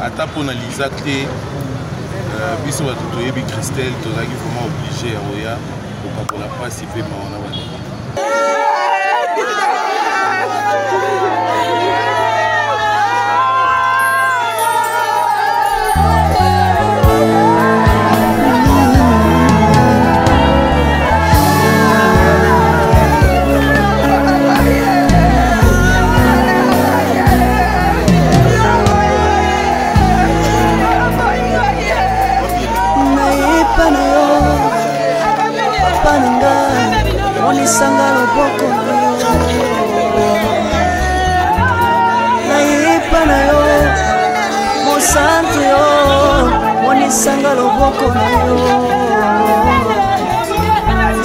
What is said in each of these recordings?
ata pona Liza te biso bato toyebi Christelle tozalaki vraiment obligé ya koya kokabola mpasi mpe mawana bana Sanga loboko na yepa na yo mosantu yo monisanga loboko na yo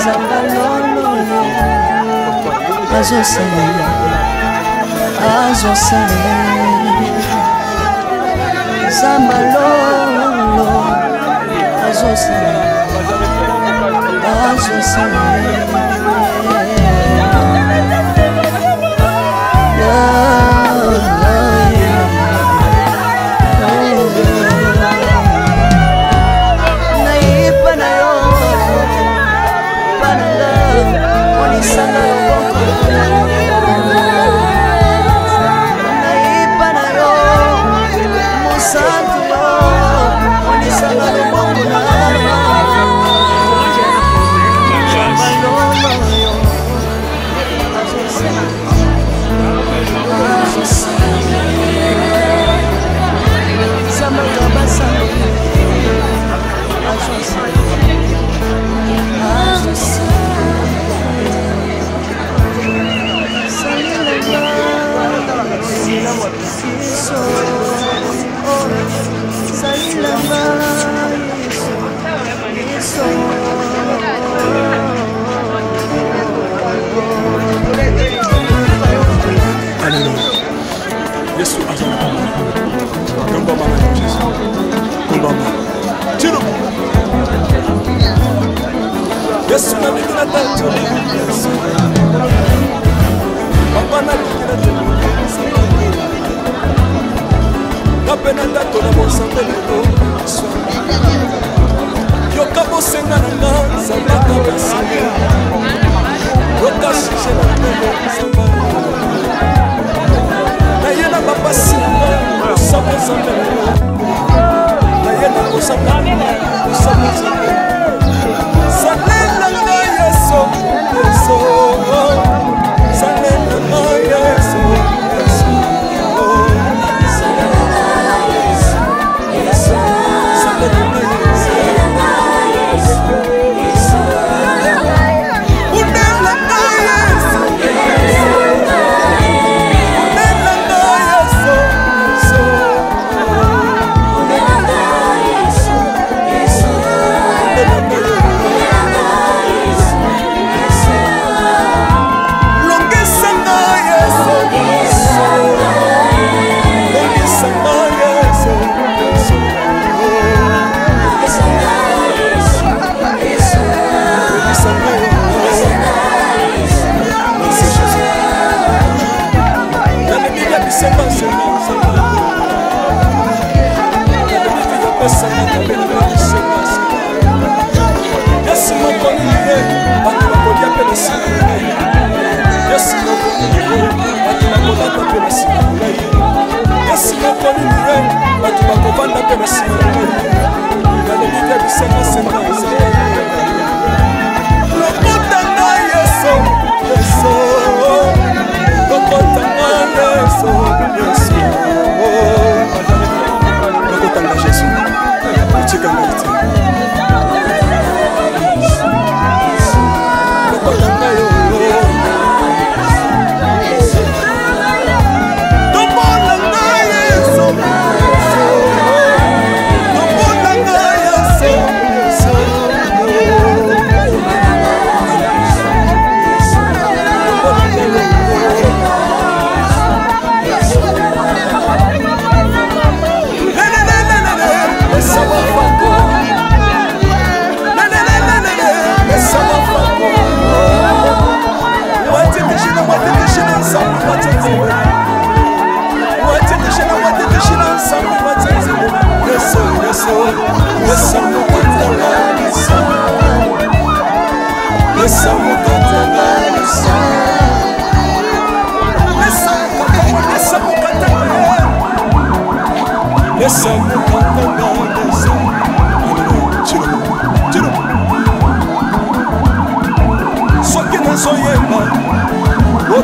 zamba lolo azosalela zamba lolo azosalela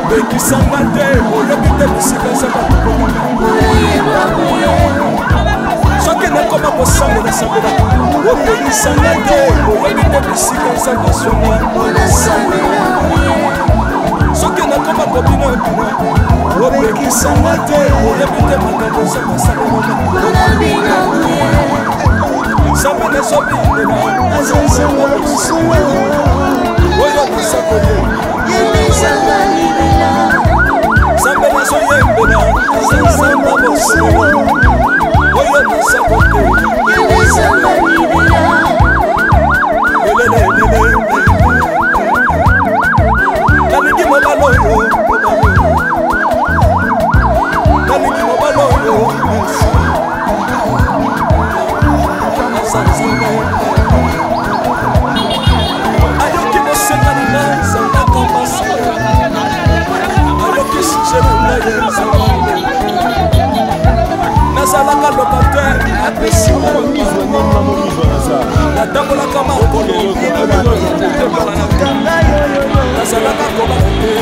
obekisanga te oyebi te bisika ezaka soki nakoma kosambola sambola obekisanga te oyebi te bisika ezaka songa soki nakoma kobina bina obekisanga te oyebi te makambo ezaka salama Sambe nezobindela azazanga busula oyo nasakole yebisanga libela Sambe nezoyembela azazanga busula oyo nasakole yebisanga libela nalingi mobalo oyo nalingi mobalo oyo ayoki bosenga na ngai zangaka masa ayoki suje na ngai nazalaka lokatere apesinga natambolaka makolo nazalaka kobate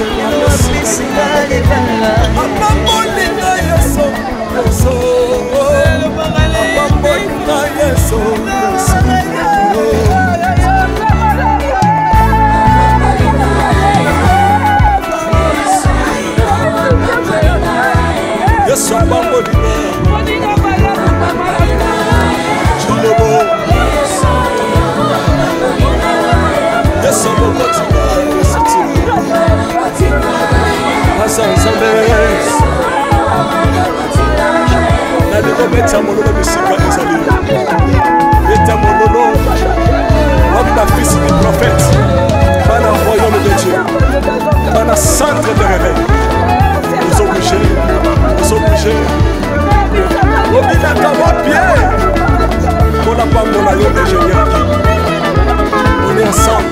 apamolinga yeso apamolinga yeso Yesu abambolina Chilebo Yesu abokotina Yesu tina Azanzambe Naliko beta mololo bisika ezali Beta mololo Homme la fils du prophète Bana royaume de Dieu Bana centre de réveil Ils ont bougé Obinaka wapie Mona pambola yo ingénieur On est ensemble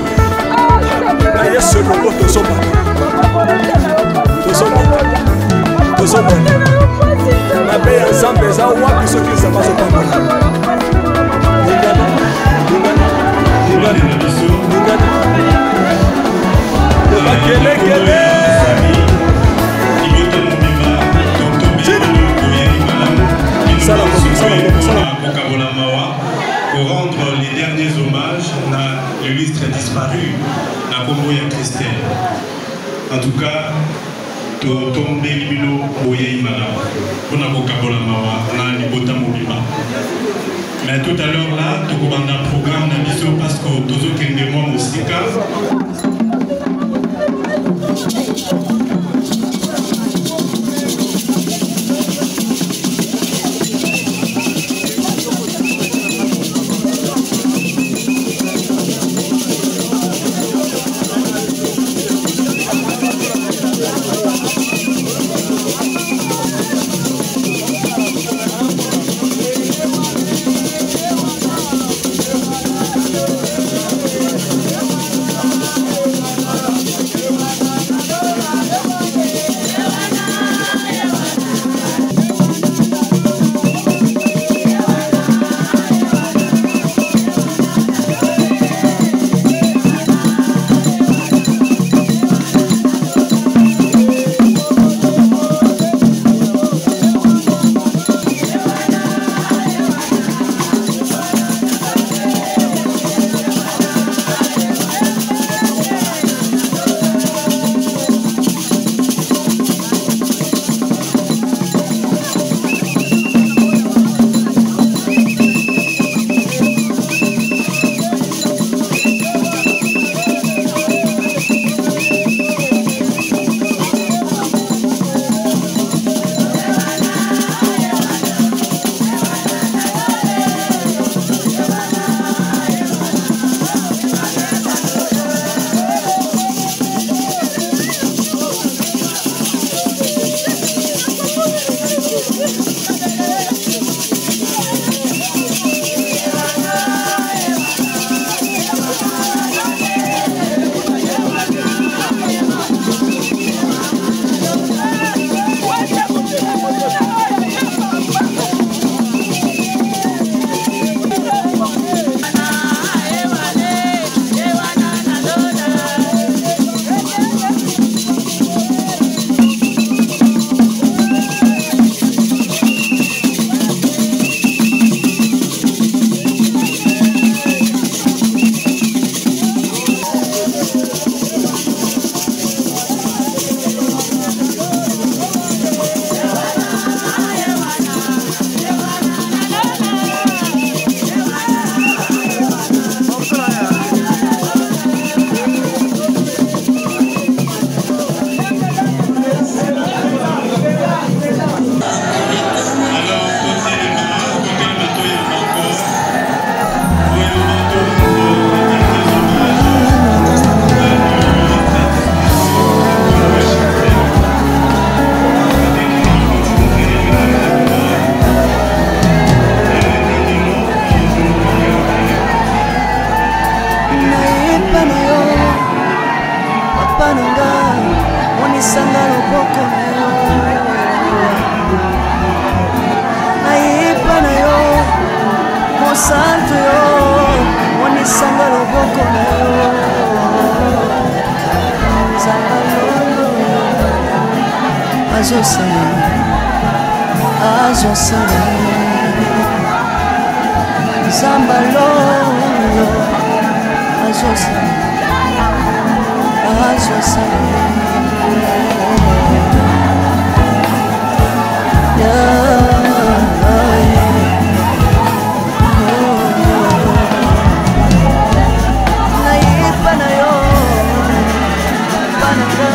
Na yesu loko tozomona Nabe ya Nzambe eza wapi soki Nzambe azopambola Ningana Obakelekele pour rendre les derniers hommages à l'illustre disparu, la Congo et Christelle. En tout cas, tombé libilo boye imana pour na kokabola mawa na libota mobima. Mais tout à l'heure là, tout comme un programme na biso parce que tozo kende moi musika. nanga monisanga loboko na yo nayepa na yo mosantu yo monisanga loboko na yo nzamba lolo azosala nzamba lolo azosala nayepa na yo pananga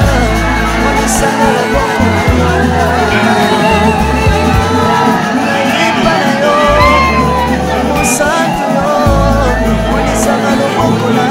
monisanga loboko nayepa na yo mosantu yo monisanga loboko na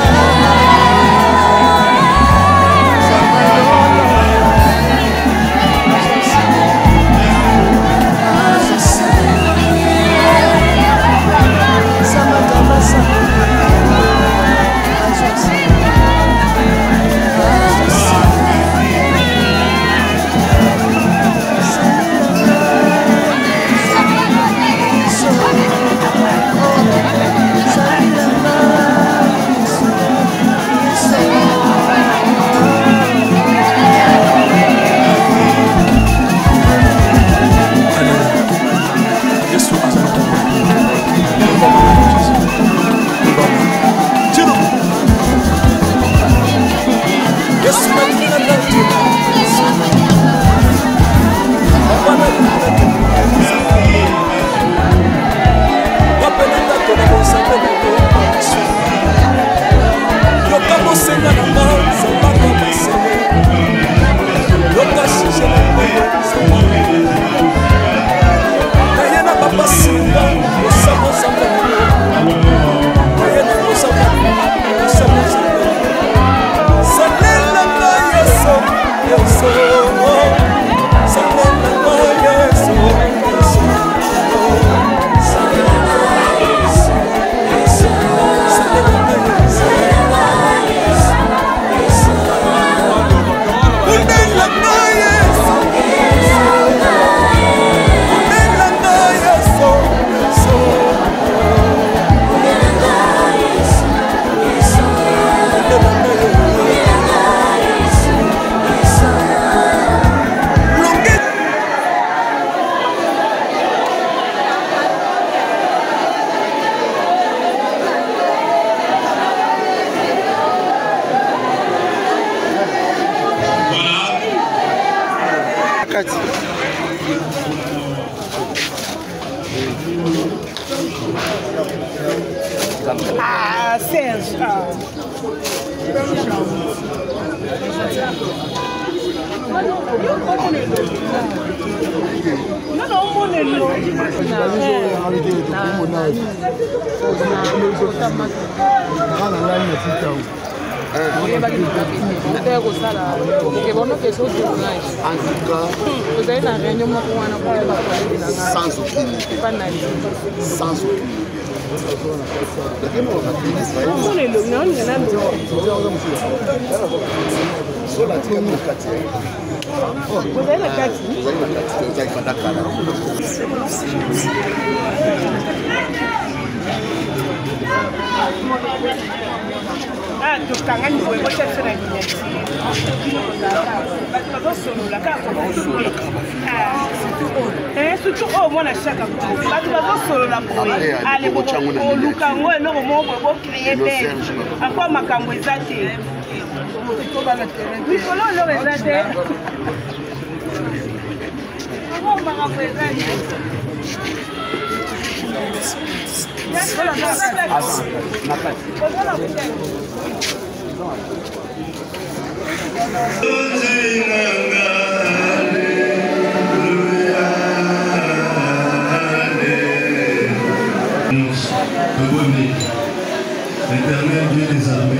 L'éternel Dieu des armées,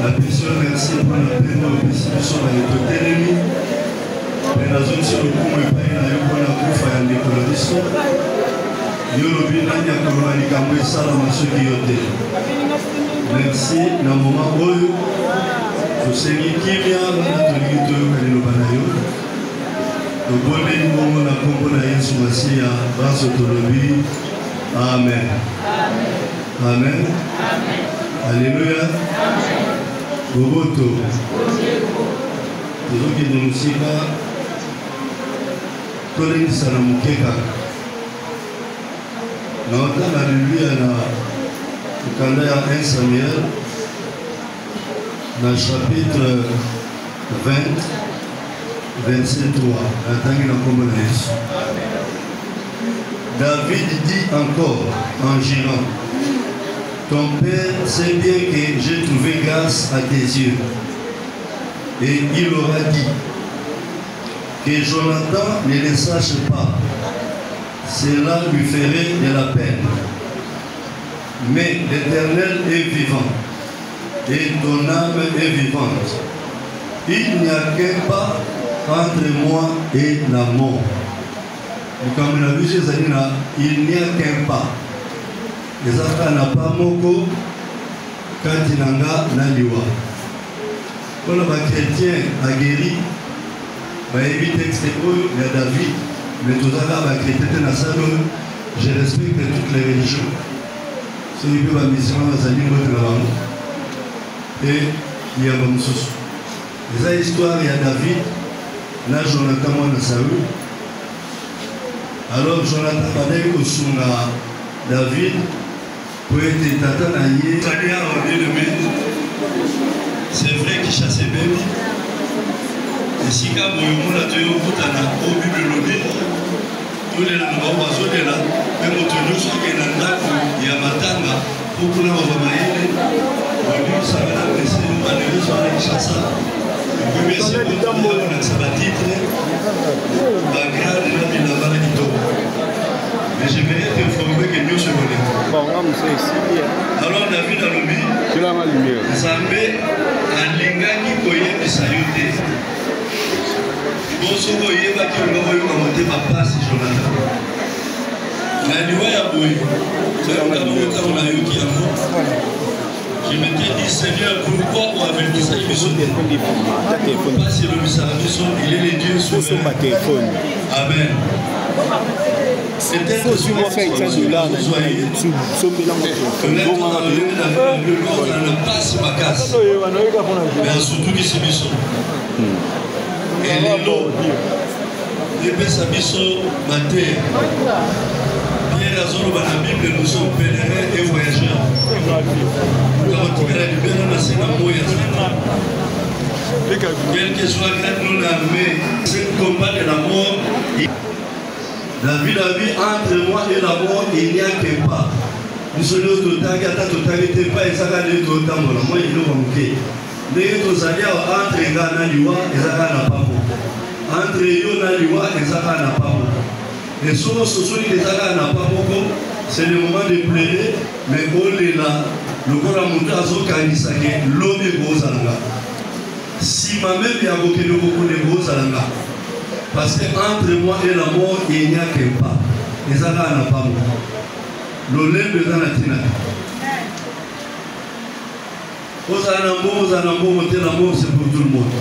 la personne merci pour la peine de persécution dans les côtés ennemis. Mais la zone sur le coup, mais pas une aïe pour la bouffe à un décolorisme. Yolobi Nanya Kamani Kamwe Salam à ceux qui ont été. Merci, dans le moment où tosengi kimia bana tolingi toyoka liloba na yo tobondeli bongo na kombo na Yesu Masiya banso tolobi amen. Amen. Alléluia. Boboto. Tozokende mosika tolengisa na moke kaka na otala Biblia na mokanda ya 1 Samuel na chapitre 20 verset 3 natangi na kombo na Yesu. David dit encore en girant, ton père sait bien que j'ai trouvé grâce à tes yeux. Et il aura dit que Jonathan ne le sache pas. Cela lui ferait de la peine. Mais l'Éternel est vivant et ton âme est vivante. Il n'y a qu'un pas entre moi et la mort. Il n'y a qu'un pas. Les affaires n'a pas moko katinanga na liwa. Quand les chrétiens a guéri, bah évite texte de David, mais tout ça là chrétien na salon. Je respecte toutes les religions. Si il peut pas mission à salir votre langue et il y a comme ça. Les histoires il y a David, na Jonathan moi na Saül. Alors Jonathan va dire au sunga David pour être tata na yé. C'est vrai qu'il chassait bébé. Et si quand vous avez tué au bout de la Bible lobby, tous les oiseaux de là, même au tenue sur qui est dans il y a matanga pour que nous avons maïlé. On dit ça va la blesser, on va aller sur les chasseurs. Le premier c'est pour nous on a ça va titre. Bagarre de la ville là-bas qui tombe. Mais je vais être informé que Dieu se connaît. Alors David a lobby. C'est la lumière. Zambé a lingaki koye bisayote. Bonso koye ba ki ngo koye ko monter papa si Jonathan. Na liwa ya boye. C'est un homme qui a eu qui a mort. Je m'étais dit Seigneur pourquoi on avait dit ça il me sonne. Pas si le message il est le Dieu souverain. Amen. C'était aussi moi fait ça de là sous mélange le passe ma casse mais surtout qui c'est biso et les lots les pesa biso mater Pierre Azoro dans la Bible nous sommes pèlerins et voyageurs quand tu la libérer dans c'est l'amour quel que soit nous l'armée c'est le combat de la mort. David a vu entre moi et la mort, il n'y a qu'un pas. Nous sommes total, totalité pas et ça va aller total. Moi, il nous manque. Mais nous allons entre Ghana Liwa et Zaka n'a pas mot. Entre Yona Liwa et Zaka n'a pas mot. Les sources sociales de Zaka n'a pas mot. C'est le moment de pleurer, mais on est là. Le corps a monté à Zokanisa, l'homme est gros à l'anga. Si ma mère est à beaucoup de gros à l'anga. Parce qu'entre moi et la mort, il n'y a qu'un pas. Et ça n'a pas mort. Le lait de Zanatina. Aux anamos, la mort, c'est pour tout le monde.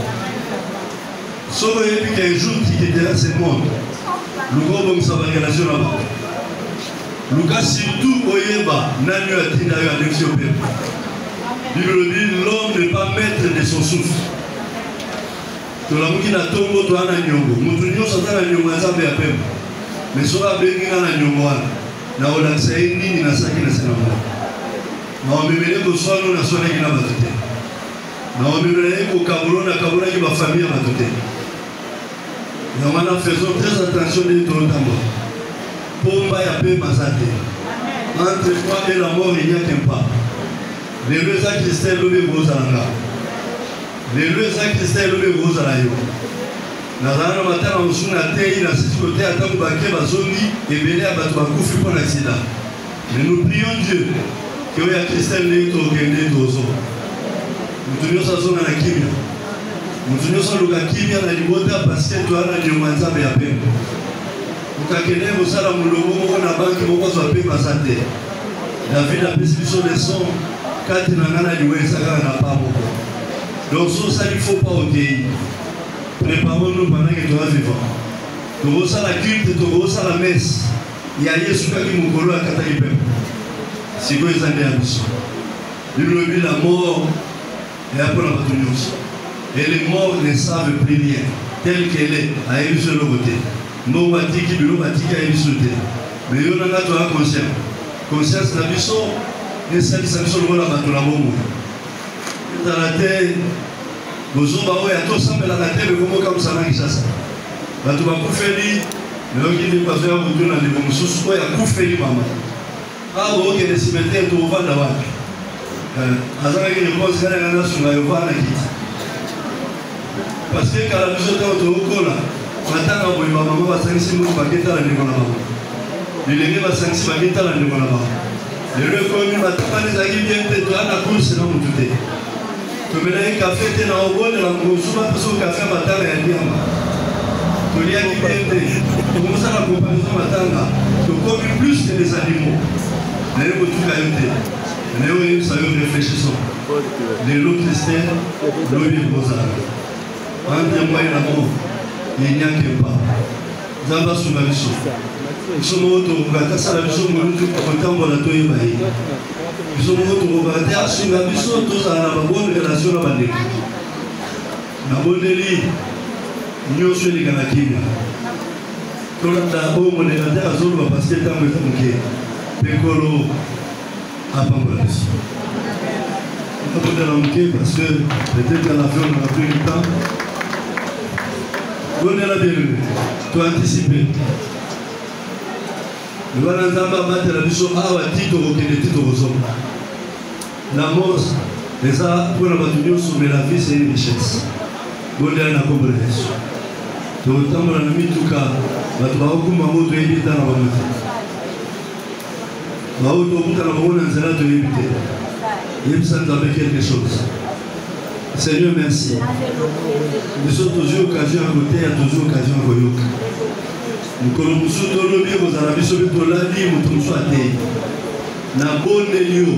Sauf qu'un jour, qui était là, c'est le monde. Le gros bon, ça va relation là-bas. Le cas, surtout, Oyeba, Nanu a dit d'ailleurs à l'Éthiopie. Bible dit l'homme n'est pas maître de son souffle. Tolamuki na tombo to ana nyongo mutu nyonso tana nyongo nzambe ya pembe mesoka bengi na nyongo wana na olakisa nini na saki na sena mo na omemele ko swalo na swala kina batute na omemele ko kabula ki ba famille batute na wana faisons très attention de ton temps pomba ya pembe mazate entre toi et la mort il n'y a qu'un pas les deux actes Christ lobe bozanga. Les deux sacristains le gros à la yo. Nazana matin on sous la terre il a ce côté à tant baké bazoni et belé à battre bakoufi pour l'accident. Mais nous prions Dieu que y a Christian les to gende dozo. Nous tenons sa zone à la kimia. Nous tenons sa loga kimia na libota parce que toi na ndio manzabe ya pembe. Ukakene bosala mulongo moko na banki moko so pe pasate. David a pesi biso leçon kati na ngana liwesa kana na pa moko. Donc ça, il ne faut pas ôter. Préparons-nous pendant que tu vas vivre. Tu reçois la culte, tu reçois la messe. Il y a Yesu qui m'a dit à Kataripe. C'est quoi les années à nous? Il la mort et après la bataille. Et les morts ne savent plus rien. Telle qu'elle est, à elle sur le côté. Non, on dit qu'il y a une sauté. Mais il y a une conscience. Conscience, la mission, et celle qui s'est sur la bataille. Dans la terre, nous sommes à tous ensemble dans la terre, mais comme ça, on a ça. La tuba kufeli, mais on dit pas faire vous donner les bons sous quoi ya kufeli maman. Ah bon que les cimetières tu vas là bas. Azara qui ne pense rien à la sur la yovana qui. Parce que quand la maison est au cola, maintenant on va maman va s'engager pour paquet à la négo là bas. Il est va s'engager paquet à la négo là bas. Le reconnu va pas les aguilles bien de toi la course là où tu es. Tu me donnes un café t'es dans au bol de la consomme parce que café matin et bien. Tu viens qui tu commences à la comparaison matanga, tu commis plus que les animaux. Mais vous tout cailloté. Mais oui, ça y est, réfléchissons. Les lots Christiens, l'oeil Rosal. En moi et la mort, il n'y a que pas. Zamba sur la mission. Nous sommes autour, on va casser la mission, nous sommes contents de la toile. Nous sommes autour, on va dire sur la mission, tous à la bonne relation à la bandée. La bonne élite. Nous sommes les Canadiens. Tout le monde est à Zolo parce que tant que c'est Pécolo à Pambalis. On peut dire parce que peut-être qu'à la fin on a pris du temps. Donnez la bienvenue. Tu anticiper. Nous allons battre la mission à titre auquel les titres aux hommes. La mort, les ça pour la bataille sur la vie, c'est une richesse. Donnez la compréhension. Donc, tant que la nuit, tout cas, la traversée de moto est évitée dans la moto. La route dans la moto est évitée. Il me semble avec quelque chose. Seigneur, merci. Nous sommes toujours occasion à côté, il y a toujours occasion à côté. Nous connaissons tous les biens, vous avez vu sur le toit, nous sommes à terre. Na bonne lieu,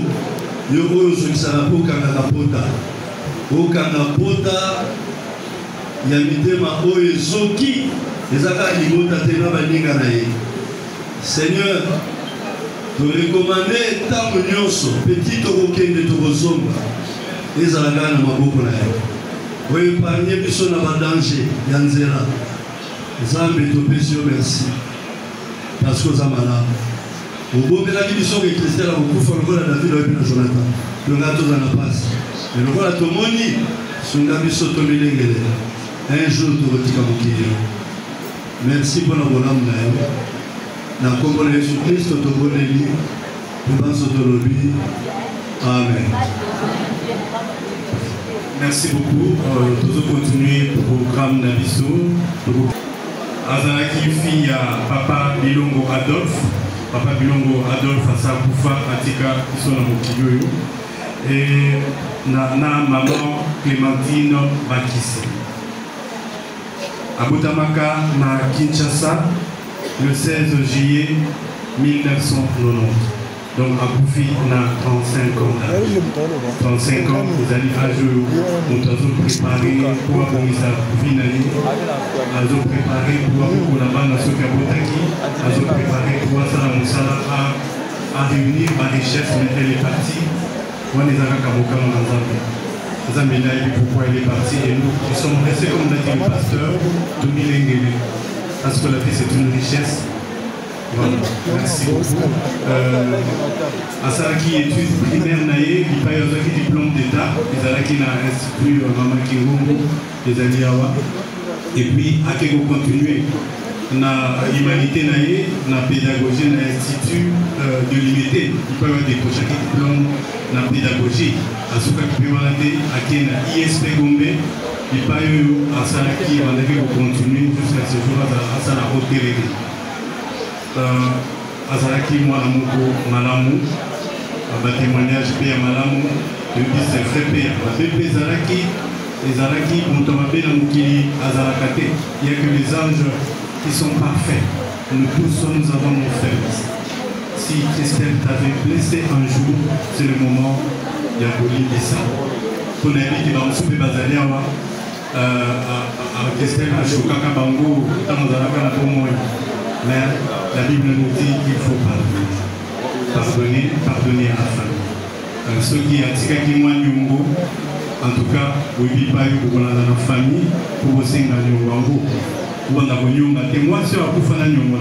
nous sommes à la pota. Au Canapota. Il y a des gens qui Seigneur, tu recommandes tant de choses, petit token de Togozomba, les Alagana Maboko. Oui, épargnez plus on a danger, Yanzera. Zambe Topesio, merci. Parce que vous avez malade. Au beau de la division de Christelle, vous pouvez faire la ville de Jonathan. Le gâteau dans la passe. Et le voilà, tout le monde, son gabi sotomilengele. Un jour, tu vas te merci pour la bonne âme. Dans le combat de Jésus-Christ, tu vas te lire. Tu vas te lire. Amen. Merci beaucoup. Nous allons continuer le programme d'Abisso. Azalaki fille à Papa Bilongo Adolphe. Papa Bilongo Adolphe à Sakoufa, Atika, qui sont dans mon kilo. Et na maman Clémentine Bakissé. À Botamaka, na Kinshasa, le 16 juillet 1990. Donc à Koufi, on a 35 ans. 35 ans, vous allez à jour, nous avons préparé pour Moïsa Koufi, nous avons préparé pour la bande à Sokabotaki, nous avons préparé pour Salah Moussala à réunir ma richesse, mais elle est partie. On est à Kaboka en Zambie. Zambie n'a dit pourquoi elle est partie et nous sommes restés comme l'a dit le pasteur, de Milengele. Parce que la vie c'est une richesse. Voilà, merci beaucoup. À Saraki, études primaires, il y a un diplôme d'État, les Saraki n'a institut Maman Kingungu, les Aliawa. Et puis, à Kego continuer, na humanité, na pédagogie, na institut de l'unité, il peut y avoir des prochains diplômes, na pédagogie. À ce qui peut y avoir ISP Gombe, il peut y avoir à Saraki, on a continuer jusqu'à ce jour à Saraki haute déléguée. Azalaki moi Namoko Malamu, un témoignage père Malamu, le bis c'est vrai père. La bébé Zalaki, les Zalaki, on tombe bien dans Mukili, Azalakate. Il n'y a que les anges qui sont parfaits. Nous tous, nous avons nos faiblesses. Si Christelle t'avait blessé un jour, c'est le moment d'Yagoli Bissa. pour les qui vont souper Bazalia, Christelle Chokaka Bango, Tamazalaka Napomoy. Mais la Bible nous dit qu'il faut pardonner à la famille. Ceux qui attirent qui moi Nyongo, en tout cas, vous ne pas eu pour la famille, pour vous signer à Nyongo. Vous en avez Nyongo, témoin sur la Koufana Nyongo.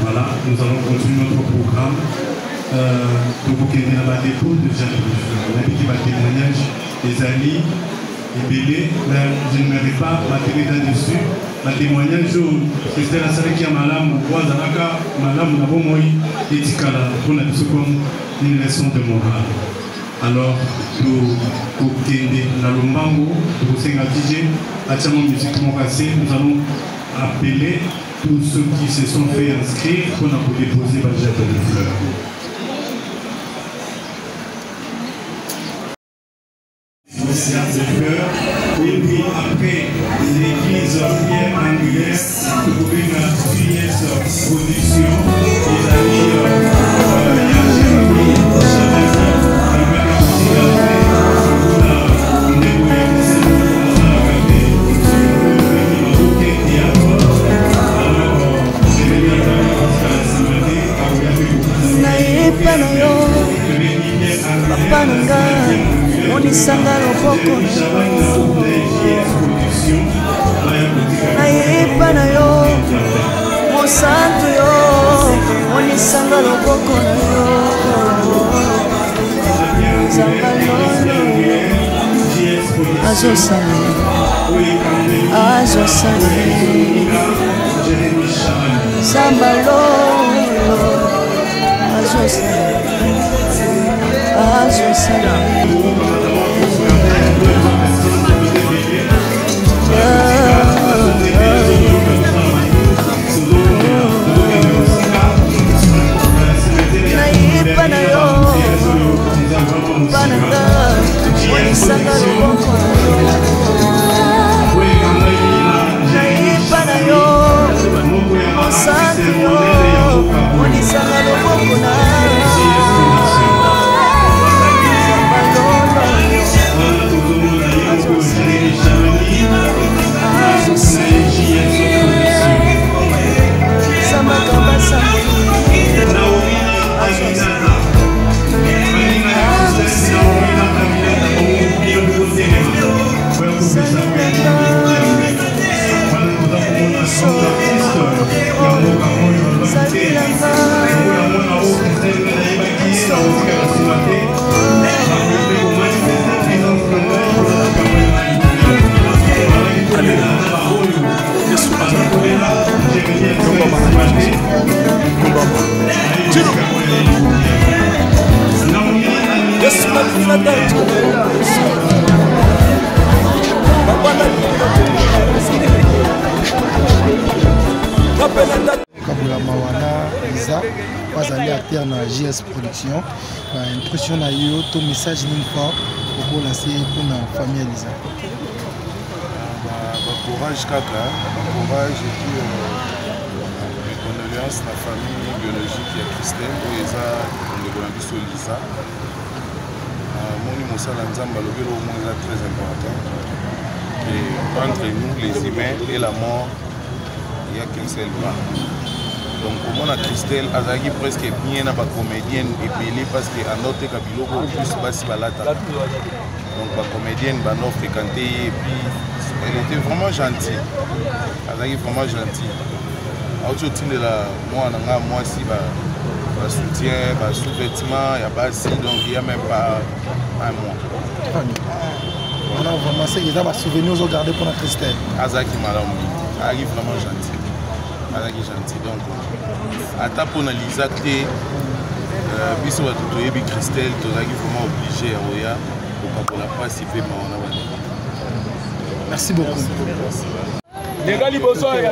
Voilà, nous allons continuer notre programme. Donc, vous avez la dépôt de Jean-Luc. On a dit qu'il va témoignage des alliés. Et Bélé, je ne m'avais pas battu là-dessus. Le témoignage, c'était la salle qui a malam, Ouazalaka, malam, Nabomoy, et Tikala, pour la une leçon de morale. Alors, nous, pour Kende, la Lombango, pour Sengatije, à Tchamon Musique Mokassé, nous allons appeler tous ceux qui se sont fait inscrire pour nous déposer la jette de fleurs. Et puis après l'église Pierre Angulaire, vous pouvez appuyer sur production des amis Yachemi, Chavaki, Albert Onisanga loboko nayepa na yo mosantu yo onisanga loboko na yo nzamba lolo azosale nzamba lolo azosale nayipa na yo bananga onisanga loboko nayipa na yo mosantu yo onisanga loboko na JS Production, impression à yo, ton message une fois pour lancer pour la famille Elisa. Courage Kaka, courage et puis condoléances à la famille biologique de Christelle, où ils ont le Bolambis Elisa. Mon Moussala Nzamba, le bureau est très important. Et entre nous, les humains et la mort, il n'y a qu'un seul pas. Donc, comme on a Christelle, Azagi presque bien à la comédienne et payée parce qu'en autre cabilo, plus bas balata. Donc, la comédienne, va nous fréquenter et puis elle était vraiment gentille. Azagi vraiment gentille. Aujourd'hui, moi aussi, soutien, sous-vêtements, il n'y a pas si, donc il n'y a même pas un mois. Alors, vraiment, c'est qu'ils ont des souvenirs aux garder pour la Christelle. Azagi, madame, Azagi vraiment gentil. Azagi gentil. Donc, à ta pour analyser, biso tout yebi Christelle, tu as vraiment obligé à Oya pour la participer. Merci beaucoup. Les gars, ils bossent avec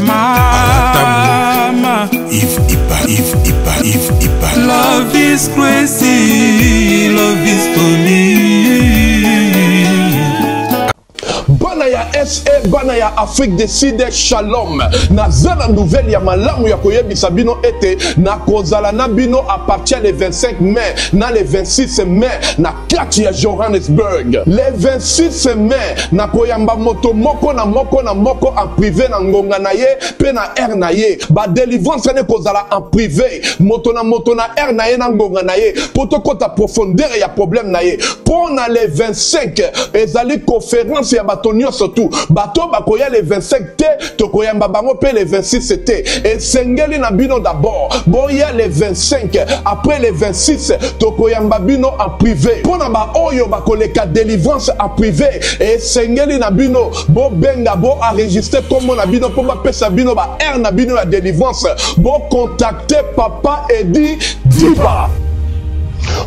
Mama, if love is crazy, love is funny. Bana ya SE, bana ya Afrique du Sud, shalom. Na zala nouvelle ya malamu ya koyebisa bino ete na kozala na bino à partir le 25 mai na le 26 mai na kati ya Johannesburg. Le 26 mai na koyamba moto moko na moko en privé na ngonga na ye pe na air na ye. Ba délivrance ne kozala en privé. Moto na air na ye na ngonga na ye. Poto kota profondeur ya problème na ye. Pour na le 25 ezali conférence ya batonio surtout bato bakoya le 25 te tokoyamba bango pe le 26 te et sengeli na bino d'abord boya le 25 après le 26 tokoyamba bino en privé pona ba oyo bakoleka délivrance en privé et sengeli na bino bo benga bo enregistrer comme na bino po ba pesa bino ba air na bino la délivrance bo contacter papa Edi Diba.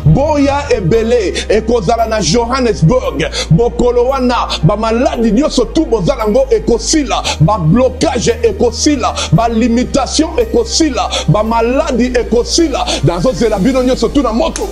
Boya ebele ekozala na Johannesburg bokolo wana ba maladi nyonso tout bozala ngo ekosila ba blocage ekosila ba limitation ekosila ba maladi ekosila dans zela bino nyonso tout na moto